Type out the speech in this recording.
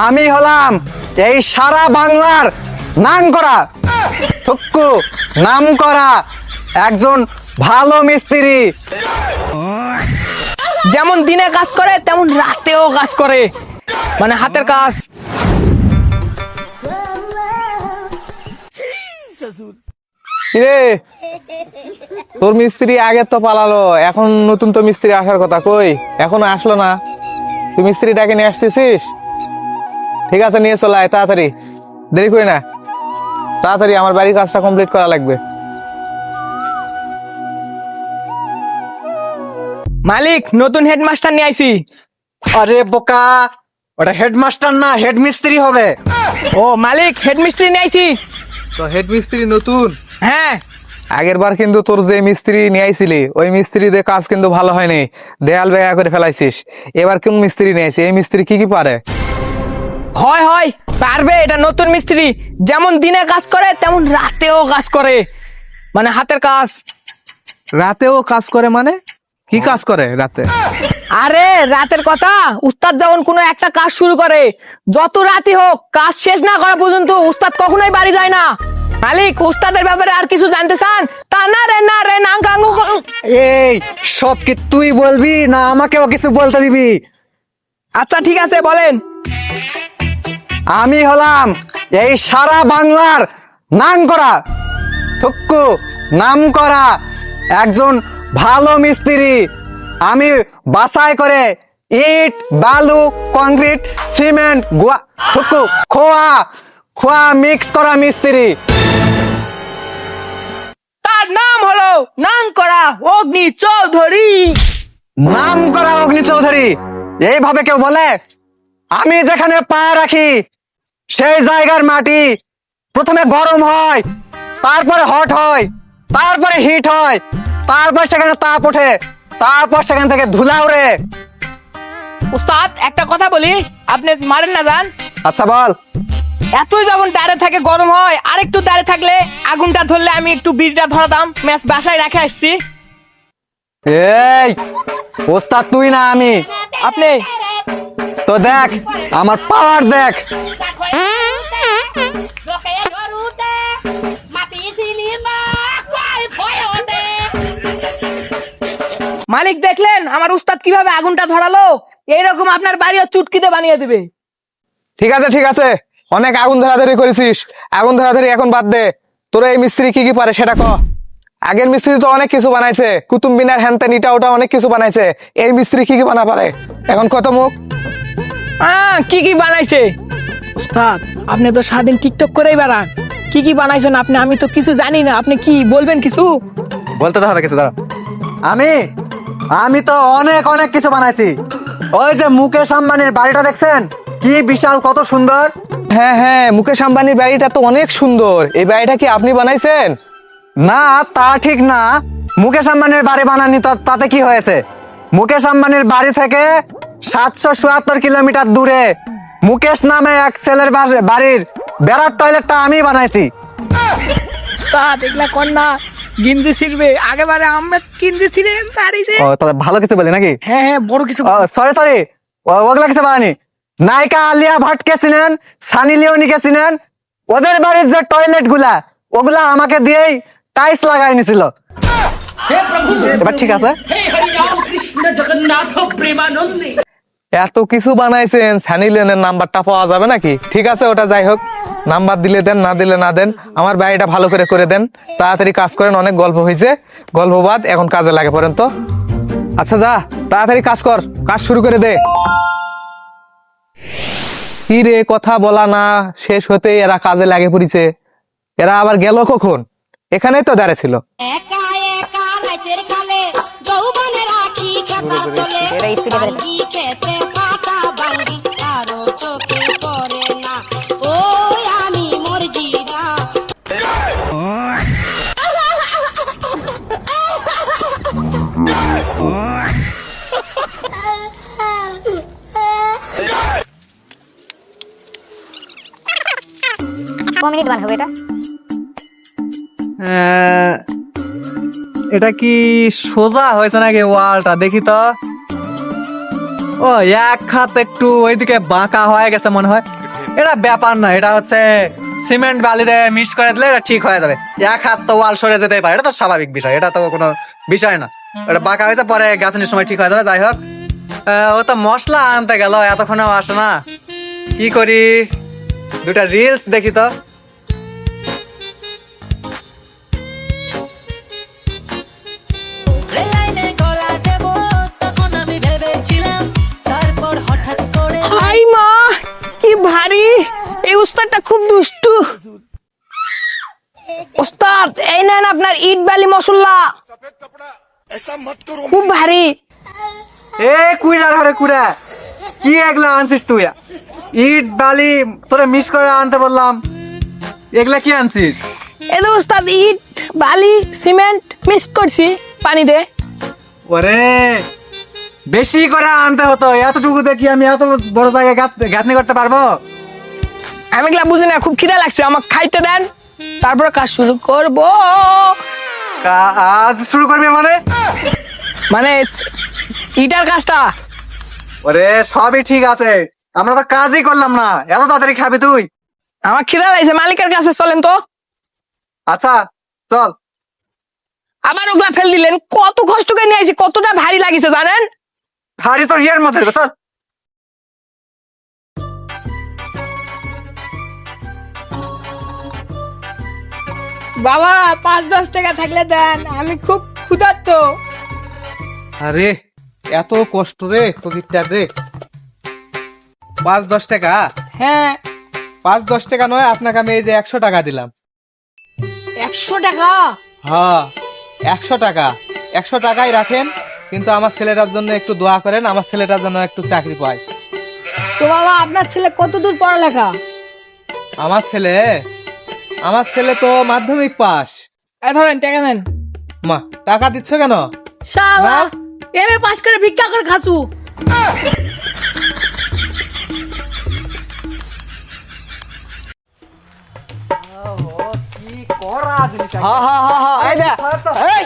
আমি হলাম এই সারা বাংলার নাম করা থুক্কু নাম করা একজন ভালো মিস্ত্রি। যেমন দিনে কাজ করে তেমন রাতেও কাজ করে, মানে হাতের কাজ। রে তোর মিস্ত্রি আগে তো পালালো, এখন নতুন তো মিস্ত্রি আসার কথা, কই এখনো আসলো না? তুই মিস্ত্রিটাকে নিয়ে আসতেছিস? ঠিক আছে, নিয়ে চলে আয় তাড়াতাড়ি, দেরি করি না, তাড়াতাড়ি আমার বাড়ির কাজটা কমপ্লিট করা লাগবে। মালিক, নতুন হেডমাস্টার নিয়ে আইছি। আরে বোকা, ওটা হেডমাস্টার না, হেড মিস্ত্রি হবে। ও মালিক, হেড মিস্ত্রি নিয়ে আইছি। তো হেড মিস্ত্রি নতুন? হ্যাঁ। আগের বার কিন্তু তোর যে মিস্ত্রি নিয়ে আইছিলি ওই মিস্ত্রিদের কাজ কিন্তু ভালো হয়নি, দেয়াল বেয়া করে ফেলাইছিস। এবার কোন মিস্ত্রি নিয়ে আইছিস? এই মিস্ত্রি কি কি পারে? হয় হয় পারবে, এটা নতুন মিস্ত্রি। যেমন দিনে কাজ করে তেমন রাতেও কাজ করে, মানে হাতের কাজ। রাতেও কাজ করে মানে? কি কাজ করে রাতে? আরে রাতের কথা, উস্তাদ যখন কোনো একটা কাজ শুরু করে, যত রাতই হোক কাজ শেষ না করা পর্যন্ত উস্তাদ কখনোই বাড়ি যায় না। মালিক, উস্তাদের ব্যাপারে আর কিছু জানতে চান? তা না রে না কাঙ্গু। এই সব কি তুই বলবি না আমাকেও কিছু বলতে দিবি? আচ্ছা ঠিক আছে, বলেন। আমি হলাম এই সারা বাংলার নাম করা থুক্কু নাম করা একজন ভালো মিস্ত্রি। আমি বাছাই করে ইট, বালু, কংক্রিট, সিমেন্ট, থুক্কু খোয়া মিক্স করা মিস্ত্রি। তার নাম হলো নাম করা অগ্নি চৌধুরী। নাম করা অগ্নি চৌধুরী এইভাবে কেউ বলে? আমি যেখানে পা রাখি সেই জায়গার মাটি প্রথমে গরম হয়, তারপরে হট হয়, তারপরে হিট হয়, তারপর সেখানে তাপ ওঠে, তারপর সেখান থেকে ধুলা ওড়ে। উস্তাদ একটা কথা বলি, আপনি মারেন না যান। আচ্ছা বল। এতই যখন দাঁড়িয়ে থাকে গরম হয়, আর একটু দাঁড়িয়ে থাকলে আগুনটা ধরলে আমি একটু বিড়িটা ধরাতাম। ম্যাচ বাসায় রেখে আসছি। এই ওস্তাদ তুই না আমি? আপনি তো দেখ আমার পাওয়ার দেখ। মালিক, দেখলেন আমার উস্তাদ কিভাবে আগুনটা ধরালো? এইরকম আপনার বাড়িও চুটকিতে বানিয়ে দিবে। ঠিক আছে ঠিক আছে, অনেক আগুন ধরাধরি করেছিস, আগুন ধরাধরি এখন বাদ দে। তোর এই মিস্ত্রি কি কি পারে সেটা ক। আগের মিস্ত্রি তো অনেক কিছু বানাইছে, কুতুব মিনার হ্যানতেন ইটা ওটা অনেক কিছু বানাইছে, এই মিস্ত্রি কি কি বানা পারে এখন কত মুখ? কি কি বানাইছে? উস্তাদ, আপনি তো সারাদিন টিকটক করেই বেড়ান, কি কি বানাইছেন আপনি? আমি তো কিছু জানি না, আপনি কি বলবেন কিছু? বলতে তো হবে কিছু, দাঁড়া। আমি তো অনেক অনেক কিছু বানাইছি। ওই যে মুকেশ আম্বানির বাড়িটা দেখছেন, কি বিশাল, কত সুন্দর। হ্যাঁ হ্যাঁ, মুকেশ আম্বানির বাড়িটা তো অনেক সুন্দর, এই বাড়িটা কি আপনি বানাইছেন? না তা ঠিক না, মুকেশ আম্বানির বাড়ি বানানি তাতে কি হয়েছে? মুকেশ আম্বানির বাড়ি থেকে 777 কিলোমিটার দূরে মুকেশ নামে এক ছেলের বাড়ির বেড়ার টয়লেটটা আমি বানাইছি। উস্তাদ এগুলা কর না, গিঞ্জি ছিড়বে। আগেবারে আমরা গিঞ্জি ছিড়ে পারিছে। ও তাহলে ভালো কিছু বলি নাকি? হ্যাঁ হ্যাঁ, বড় কিছু। সরি ওগুলা কিছু বানানি। নায়িকা আলিয়া ভাটকে চিনেন, সানি লিওনিকে চিনেন, ওদের বাড়ির যে টয়লেট গুলা ওগুলা আমাকে দিয়েই টাইলস লাগাই নিছিল। এবার ঠিক আছে? এত কিছু বানাইছেন, সানি লিওনের নাম্বারটা পাওয়া যাবে নাকি? ঠিক আছে, ওটা যাই হোক, নাম্বার দিলে দেন, না দিলে না দেন, আমার বাড়িটা ভালো করে দেন, তাড়াতাড়ি কাজ করেন, অনেক গল্প হয়েছে, গল্প বাদ, এখন কাজে লাগে পড়েন তো। আচ্ছা যা, তাড়াতাড়ি কাজ কর, কাজ শুরু করে দে। কি রে, কথা বলা না শেষ হতে এরা কাজে লাগে পড়িছে। এরা আবার গেল কখন? এখানেই তো দাঁড়িয়ে ছিল। একা একা রাতের কালে যৌবনের আখি খেতা তোলে বাঙ্গি খেতে পাতা বাঙ্গি কারো চোখে পড়ে না। ওই আমি মরজি না। মিনিট বানাবো এটা? এটা কি সোজা হয়েছে নাকি ওয়ালটা? দেখি তো। ও এক হাত একটু ওইদিকে বাঁকা হয়ে গেছে মনে হয়। এটা ব্যাপার না, এটা হচ্ছে সিমেন্ট বালিতে মিক্স করে দিলে এটা ঠিক হয়ে যাবে। এক হাত তো ওয়াল সরে যেতে পারে, এটা তো স্বাভাবিক বিষয়, এটা তো কোনো বিষয় না। এটা বাঁকা হয়েছে, পরে গাঁথনির সময় ঠিক হয়ে যাবে। যাই হোক, ও তো মশলা আনতে গেল, এতক্ষণেও আসে না। কি করি, দুটা রিলস দেখি তো। লাইনে গলা দেব তখন আমি ভেবেছিলাম, তারপর হঠাৎ করে হাই মা, কি ভারী! এই উস্তাদটা খুব দুষ্টু। উস্তাদ, এই নেন আপনার ইট বালি মশলা, খুব ভারী। এ কুইরার ঘরে কুড়া, কি এগুলা আনছিস তুই? ইট বালি তোরে মিক্স করে আনতে বললাম, এগুলা কি আনছিস? এই তো উস্তাদ, ইট বালি সিমেন্ট মিক্স করছি পানি দে। ওরে বেশি করে আনতে হতো, এতটুকু দেখি আমি এত বড় জায়গায় গাঁথনি করতে পারবো? আমি এগুলা বুঝি না, খুব খিদা লাগছে, আমাকে খাইতে দেন, তারপরে কাজ শুরু করব। কাজ শুরু করবি মানে? মানে ইটার কাজটা। ওরে সবই ঠিক আছে, আমরা তো কাজই করলাম না, এত তাড়াতাড়ি খাবি তুই? আমার খিদা লাগছে, মালিকের কাছে চলেন তো। আচ্ছা চল। আবার ওগুলা ফেল দিলেন, কত কষ্ট করে নিয়ে আইছি, কতটা ভারী লাগিছে জানেন? ভারী তোর ইয়ের মধ্যে, চল। বাবা 5-10 টাকা থাকলে দেন, আমি খুব ক্ষুধার্ত। আরে এত কষ্ট রে তোর রে। 5-10 টাকা? হ্যাঁ। 5-10 টাকা নয়, আপনাকে আমি এই যে 100 টাকা দিলাম। 100 টাকা? হ্যাঁ 100 টাকা। 100 টাকাই রাখেন, কিন্তু আমার ছেলেটার জন্য একটু দোয়া করেন, আমার ছেলেটার জন্য একটু চাকরি পায়। তো বাবা, আপনার ছেলে কত দূর পড়ালেখা? আমার ছেলে তো মাধ্যমিক পাস। এই ধরেন টাকা নেন। মা টাকা দিচ্ছ কেন? শালা এমএ পাস করে ভিক্ষা করে খাচু। হ্যাঁ হ্যাঁ হ্যাঁ, এই দেখ, এই